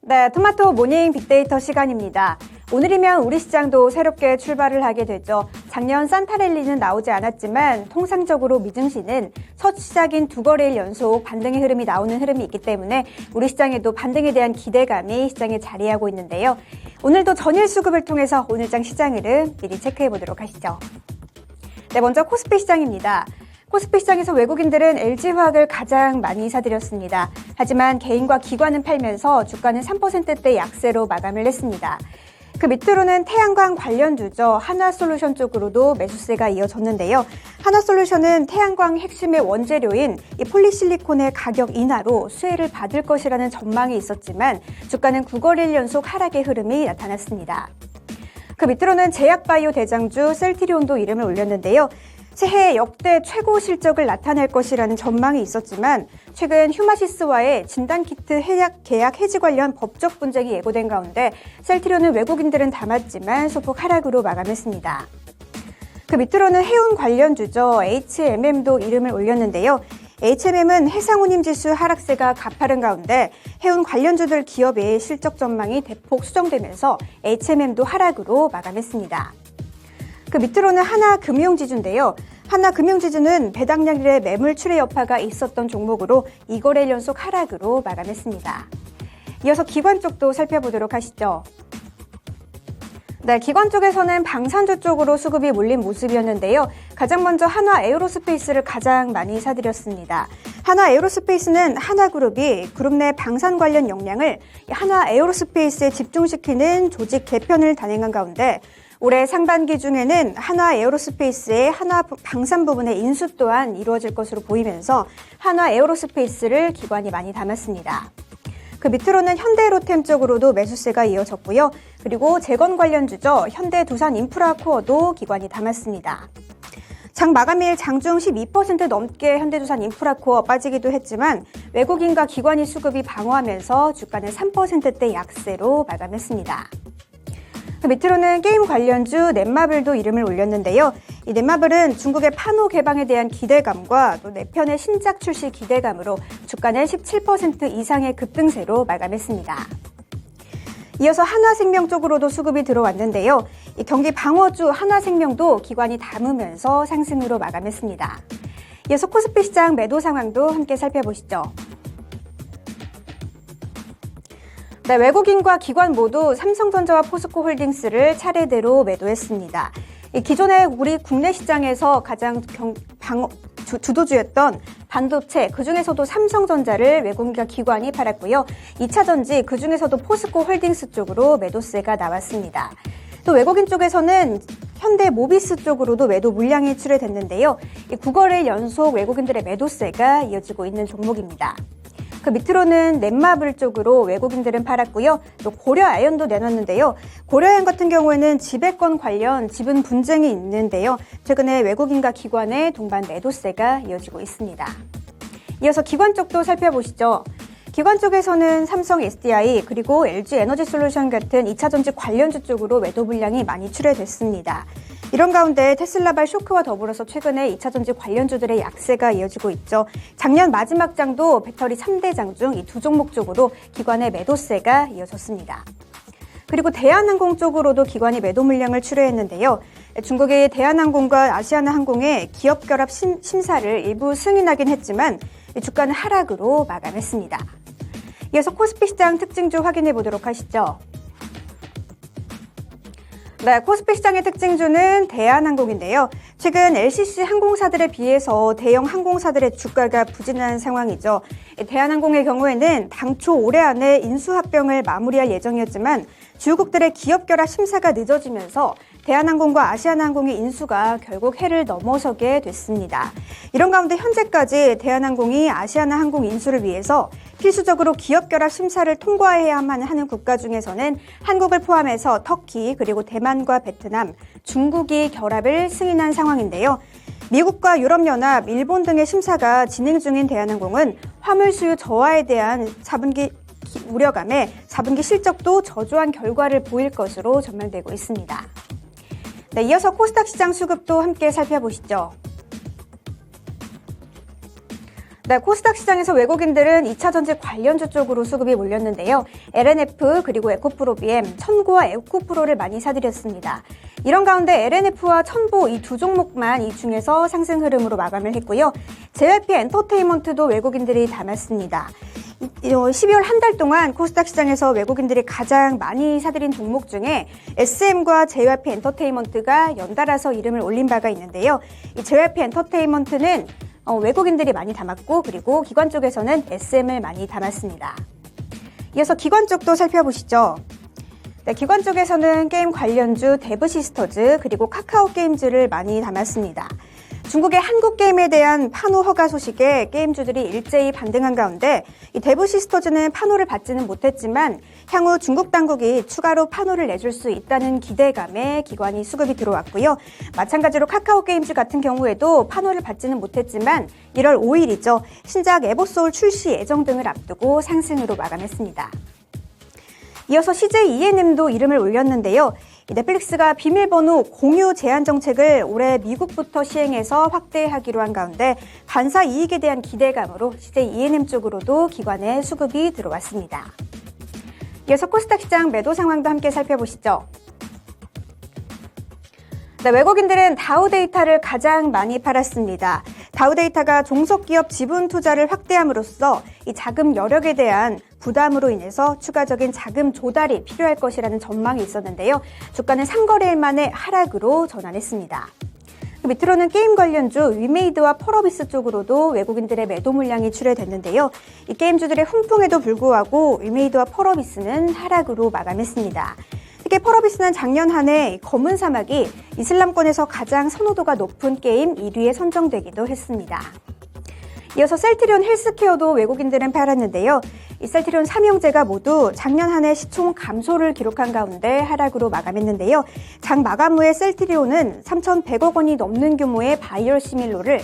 네, 토마토 모닝 빅데이터 시간입니다. 오늘이면 우리 시장도 새롭게 출발을 하게 되죠. 작년 산타랠리는 나오지 않았지만 통상적으로 미증시는 첫 시작인 두 거래일 연속 반등의 흐름이 나오는 흐름이 있기 때문에 우리 시장에도 반등에 대한 기대감이 시장에 자리하고 있는데요. 오늘도 전일 수급을 통해서 오늘장 시장 흐름 미리 체크해 보도록 하시죠. 네, 먼저 코스피 시장입니다. 코스피 시장에서 외국인들은 LG화학을 가장 많이 사들였습니다. 하지만 개인과 기관은 팔면서 주가는 3%대 약세로 마감을 했습니다. 그 밑으로는 태양광 관련주죠. 한화솔루션 쪽으로도 매수세가 이어졌는데요. 한화솔루션은 태양광 핵심의 원재료인 이 폴리실리콘의 가격 인하로 수혜를 받을 것이라는 전망이 있었지만 주가는 9거래일 연속 하락의 흐름이 나타났습니다. 그 밑으로는 제약바이오 대장주 셀트리온도 이름을 올렸는데요. 새해 역대 최고 실적을 나타낼 것이라는 전망이 있었지만 최근 휴마시스와의 진단키트 계약 해지 관련 법적 분쟁이 예고된 가운데 셀트리온은 외국인들은 담았지만 소폭 하락으로 마감했습니다. 그 밑으로는 해운 관련주죠. HMM도 이름을 올렸는데요. HMM은 해상운임지수 하락세가 가파른 가운데 해운 관련주들 기업의 실적 전망이 대폭 수정되면서 HMM도 하락으로 마감했습니다. 그 밑으로는 하나금융지주인데요. 하나금융지주는 배당량일의 매물 출회 여파가 있었던 종목으로 2거래일 연속 하락으로 마감했습니다. 이어서 기관 쪽도 살펴보도록 하시죠. 네, 기관 쪽에서는 방산주 쪽으로 수급이 몰린 모습이었는데요. 가장 먼저 한화에어로스페이스를 가장 많이 사들였습니다. 한화에어로스페이스는 하나그룹이 그룹 내 방산 관련 역량을 한화에어로스페이스에 집중시키는 조직 개편을 단행한 가운데 올해 상반기 중에는 한화에어로스페이스의 한화방산 부분의 인수 또한 이루어질 것으로 보이면서 한화에어로스페이스를 기관이 많이 담았습니다. 그 밑으로는 현대로템 쪽으로도 매수세가 이어졌고요. 그리고 재건 관련주죠. 현대두산인프라코어도 기관이 담았습니다. 장 마감일 장중 12% 넘게 현대두산인프라코어 빠지기도 했지만 외국인과 기관이 수급이 방어하면서 주가는 3%대 약세로 마감했습니다. 그 밑으로는 게임 관련주 넷마블도 이름을 올렸는데요. 이 넷마블은 중국의 판호 개방에 대한 기대감과 또 내편의 신작 출시 기대감으로 주가는 17% 이상의 급등세로 마감했습니다. 이어서 한화생명 쪽으로도 수급이 들어왔는데요. 이 경기 방어주 한화생명도 기관이 담으면서 상승으로 마감했습니다. 이어서 코스피 시장 매도 상황도 함께 살펴보시죠. 네, 외국인과 기관 모두 삼성전자와 포스코홀딩스를 차례대로 매도했습니다. 기존에 우리 국내 시장에서 가장 주도주였던 반도체, 그중에서도 삼성전자를 외국인과 기관이 팔았고요. 2차전지, 그중에서도 포스코홀딩스 쪽으로 매도세가 나왔습니다. 또 외국인 쪽에서는 현대모비스 쪽으로도 매도 물량이 출회됐는데요. 9거래일 연속 외국인들의 매도세가 이어지고 있는 종목입니다. 그 밑으로는 넷마블 쪽으로 외국인들은 팔았고요. 또 고려아연도 내놨는데요. 고려아연 같은 경우에는 지배권 관련 지분 분쟁이 있는데요. 최근에 외국인과 기관의 동반 매도세가 이어지고 있습니다. 이어서 기관 쪽도 살펴보시죠. 기관 쪽에서는 삼성 SDI 그리고 LG에너지솔루션 같은 2차전지 관련주 쪽으로 매도 물량이 많이 출회됐습니다. 이런 가운데 테슬라발 쇼크와 더불어서 최근에 2차전지 관련주들의 약세가 이어지고 있죠. 작년 마지막 장도 배터리 3대장 중 이 두 종목 쪽으로 기관의 매도세가 이어졌습니다. 그리고 대한항공 쪽으로도 기관이 매도 물량을 출회했는데요. 중국의 대한항공과 아시아나항공의 기업 결합 심사를 일부 승인하긴 했지만 주가는 하락으로 마감했습니다. 이어서 코스피 시장 특징주 확인해 보도록 하시죠. 네, 코스피 시장의 특징주는 대한항공인데요. 최근 LCC 항공사들에 비해서 대형 항공사들의 주가가 부진한 상황이죠. 대한항공의 경우에는 당초 올해 안에 인수합병을 마무리할 예정이었지만 주요국들의 기업 결합 심사가 늦어지면서 대한항공과 아시아나항공의 인수가 결국 해를 넘어서게 됐습니다. 이런 가운데 현재까지 대한항공이 아시아나항공 인수를 위해서 필수적으로 기업 결합 심사를 통과해야만 하는 국가 중에서는 한국을 포함해서 터키 그리고 대만과 베트남, 중국이 결합을 승인한 상황인데요. 미국과 유럽연합, 일본 등의 심사가 진행 중인 대한항공은 화물 수요 저하에 대한 4분기 우려감에 4분기 실적도 저조한 결과를 보일 것으로 전망되고 있습니다. 네, 이어서 코스닥 시장 수급도 함께 살펴보시죠. 네, 코스닥 시장에서 외국인들은 2차 전지 관련주 쪽으로 수급이 몰렸는데요. LNF 그리고 에코프로비엠, 천고와 에코프로를 많이 사들였습니다. 이런 가운데 LNF와 천보 이 두 종목만 이 중에서 상승 흐름으로 마감을 했고요. JYP 엔터테인먼트도 외국인들이 담았습니다. 12월 한 달 동안 코스닥 시장에서 외국인들이 가장 많이 사들인 종목 중에 SM과 JYP 엔터테인먼트가 연달아서 이름을 올린 바가 있는데요. 이 JYP 엔터테인먼트는 외국인들이 많이 담았고 그리고 기관 쪽에서는 SM을 많이 담았습니다. 이어서 기관 쪽도 살펴보시죠. 네, 기관 쪽에서는 게임 관련주 데브시스터즈 그리고 카카오게임즈를 많이 담았습니다. 중국의 한국게임에 대한 판호 허가 소식에 게임주들이 일제히 반등한 가운데 이 데브시스터즈는 판호를 받지는 못했지만 향후 중국 당국이 추가로 판호를 내줄 수 있다는 기대감에 기관이 수급이 들어왔고요. 마찬가지로 카카오게임즈 같은 경우에도 판호를 받지는 못했지만 1월 5일이죠. 신작 에버소울 출시 예정 등을 앞두고 상승으로 마감했습니다. 이어서 CJ E&M도 이름을 올렸는데요. 넷플릭스가 비밀번호 공유 제한 정책을 올해 미국부터 시행해서 확대하기로 한 가운데 반사 이익에 대한 기대감으로 CJ E&M 쪽으로도 기관의 수급이 들어왔습니다. 이어서 코스닥 시장 매도 상황도 함께 살펴보시죠. 네, 외국인들은 다우데이터를 가장 많이 팔았습니다. 다우데이터가 종속기업 지분 투자를 확대함으로써 이 자금 여력에 대한 부담으로 인해서 추가적인 자금 조달이 필요할 것이라는 전망이 있었는데요. 주가는 3거래일 만에 하락으로 전환했습니다. 밑으로는 게임 관련주 위메이드와 펄어비스 쪽으로도 외국인들의 매도 물량이 출회됐는데요. 이 게임주들의 훈풍에도 불구하고 위메이드와 펄어비스는 하락으로 마감했습니다. 특히 펄어비스는 작년 한 해 검은 사막이 이슬람권에서 가장 선호도가 높은 게임 1위에 선정되기도 했습니다. 이어서 셀트리온 헬스케어도 외국인들은 팔았는데요. 이 셀트리온 3형제가 모두 작년 한 해 시총 감소를 기록한 가운데 하락으로 마감했는데요. 장 마감 후에 셀트리온은 3,100억 원이 넘는 규모의 바이오시밀러를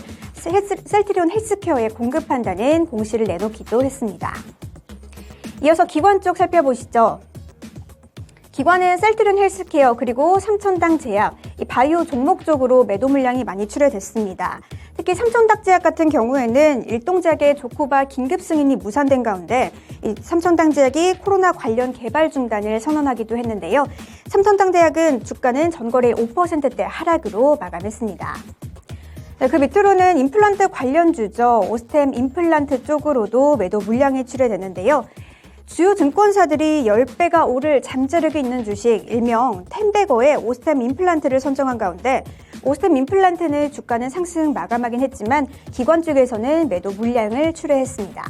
셀트리온 헬스케어에 공급한다는 공시를 내놓기도 했습니다. 이어서 기관 쪽 살펴보시죠. 기관은 셀트리온 헬스케어 그리고 삼천당 제약, 이 바이오 종목 쪽으로 매도 물량이 많이 출회됐습니다. 특히 삼천당 제약 같은 경우에는 일동작의 조코바 긴급 승인이 무산된 가운데 이 삼천당 제약이 코로나 관련 개발 중단을 선언하기도 했는데요. 삼천당 제약은 주가는 전거래일 5%대 하락으로 마감했습니다. 네, 그 밑으로는 임플란트 관련주죠. 오스템 임플란트 쪽으로도 매도 물량이 출회됐는데요. 주요 증권사들이 10배가 오를 잠재력이 있는 주식, 일명 텐베거의 오스템 임플란트를 선정한 가운데 오스템 임플란트는 주가는 상승 마감하긴 했지만 기관 쪽에서는 매도 물량을 출회했습니다.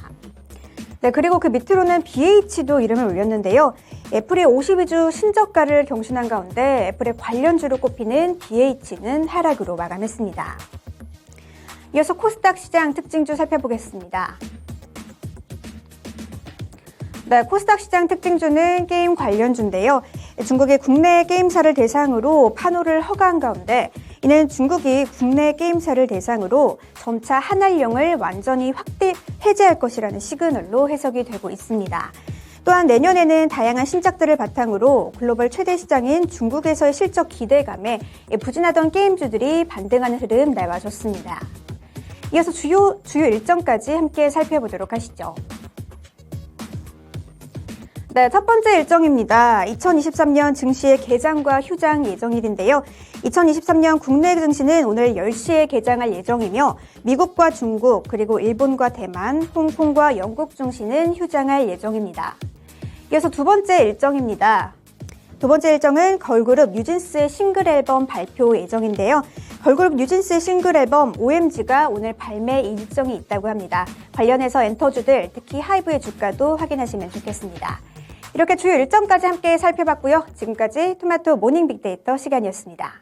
네, 그리고 그 밑으로는 BH도 이름을 올렸는데요. 애플이 52주 신저가를 경신한 가운데 애플의 관련주로 꼽히는 BH는 하락으로 마감했습니다. 이어서 코스닥 시장 특징주 살펴보겠습니다. 네, 코스닥 시장 특징주는 게임 관련주인데요. 중국이 국내 게임사를 대상으로 판호를 허가한 가운데 이는 중국이 국내 게임사를 대상으로 점차 한알령을 완전히 해제할 것이라는 시그널로 해석이 되고 있습니다. 또한 내년에는 다양한 신작들을 바탕으로 글로벌 최대 시장인 중국에서의 실적 기대감에 부진하던 게임주들이 반등하는 흐름 나와줬습니다. 이어서 주요 일정까지 함께 살펴보도록 하시죠. 네, 첫 번째 일정입니다. 2023년 증시의 개장과 휴장 예정일인데요. 2023년 국내 증시는 오늘 10시에 개장할 예정이며 미국과 중국, 그리고 일본과 대만, 홍콩과 영국 증시는 휴장할 예정입니다. 이어서 두 번째 일정입니다. 두 번째 일정은 걸그룹 뉴진스의 싱글 앨범 발표 예정인데요. 걸그룹 뉴진스의 싱글 앨범 OMG가 오늘 발매 일정이 있다고 합니다. 관련해서 엔터주들, 특히 하이브의 주가도 확인하시면 좋겠습니다. 이렇게 주요 일정까지 함께 살펴봤고요. 지금까지 토마토 모닝 빅데이터 시간이었습니다.